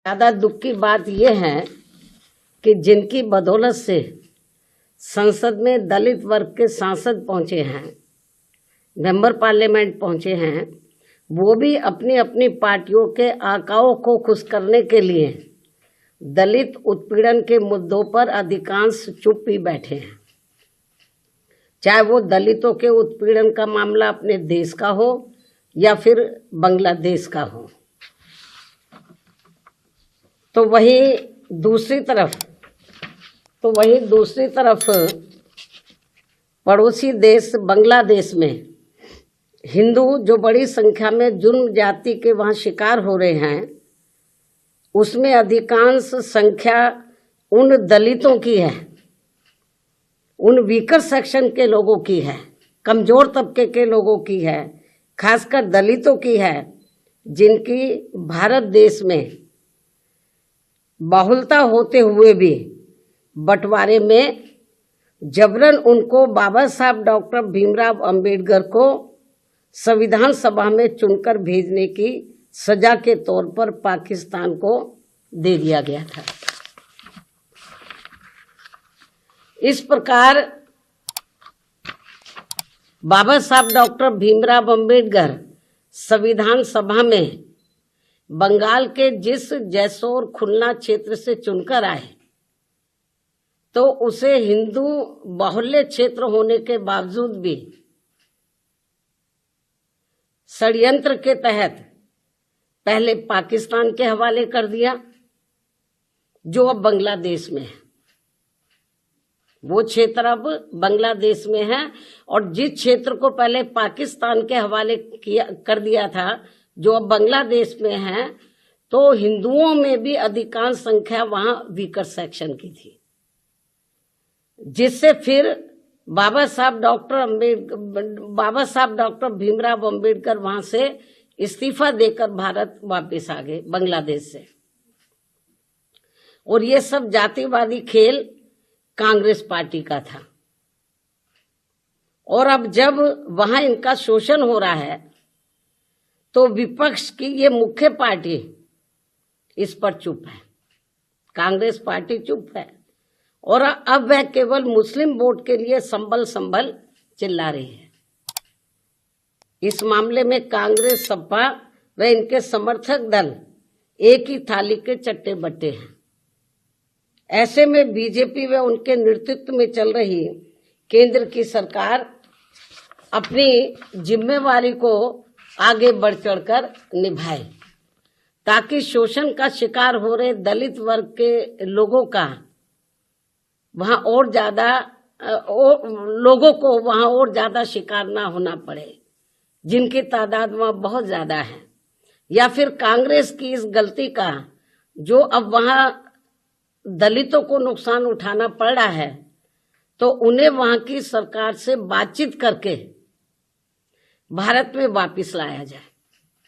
ज्यादा दुख की बात यह है कि जिनकी बदौलत से संसद में दलित वर्ग के सांसद पहुंचे हैं, मेंबर पार्लियामेंट पहुंचे हैं, वो भी अपनी अपनी पार्टियों के आकाओं को खुश करने के लिए दलित उत्पीड़न के मुद्दों पर अधिकांश चुप ही बैठे हैं। चाहे वो दलितों के उत्पीड़न का मामला अपने देश का हो या फिर बांग्लादेश का हो। तो वहीं दूसरी तरफ पड़ोसी देश बांग्लादेश में हिंदू जो बड़ी संख्या में जुर्म जाति के वहाँ शिकार हो रहे हैं, उसमें अधिकांश संख्या उन दलितों की है, उन वीकर सेक्शन के लोगों की है, कमजोर तबके के लोगों की है, खासकर दलितों की है, जिनकी भारत देश में बाहुलता होते हुए भी बंटवारे में जबरन उनको बाबा साहब डॉक्टर भीमराव अंबेडकर को संविधान सभा में चुनकर भेजने की सजा के तौर पर पाकिस्तान को दे दिया गया था। इस प्रकार बाबा साहब डॉक्टर भीमराव अंबेडकर संविधान सभा में बंगाल के जिस जैसोर खुलना क्षेत्र से चुनकर आए, तो उसे हिंदू बाहुल्य क्षेत्र होने के बावजूद भी षड्यंत्र के तहत पहले पाकिस्तान के हवाले कर दिया, जो अब बांग्लादेश में है। वो क्षेत्र अब बांग्लादेश में है, और जिस क्षेत्र को पहले पाकिस्तान के हवाले कर दिया था, जो अब बांग्लादेश में है, तो हिंदुओं में भी अधिकांश संख्या वहां वीकर सेक्शन की थी, जिससे फिर बाबा साहब डॉक्टर भीमराव अंबेडकर वहां से इस्तीफा देकर भारत वापस आ गए बांग्लादेश से। और ये सब जातिवादी खेल कांग्रेस पार्टी का था। और अब जब वहां इनका शोषण हो रहा है, तो विपक्ष की ये मुख्य पार्टी इस पर चुप है, कांग्रेस पार्टी चुप है, और अब वह केवल मुस्लिम वोट के लिए संभल चिल्ला रही है। इस मामले में कांग्रेस, सपा व इनके समर्थक दल एक ही थाली के चट्टे बट्टे हैं। ऐसे में बीजेपी व उनके नेतृत्व में चल रही केंद्र की सरकार अपनी जिम्मेवारी को आगे बढ़ चढ़कर निभाए, ताकि शोषण का शिकार हो रहे दलित वर्ग के लोगों का वहां और ज्यादा शिकार ना होना पड़े, जिनकी तादाद वहां बहुत ज्यादा है। या फिर कांग्रेस की इस गलती का, जो अब वहां दलितों को नुकसान उठाना पड़ रहा है, तो उन्हें वहां की सरकार से बातचीत करके भारत में वापस लाया जाए।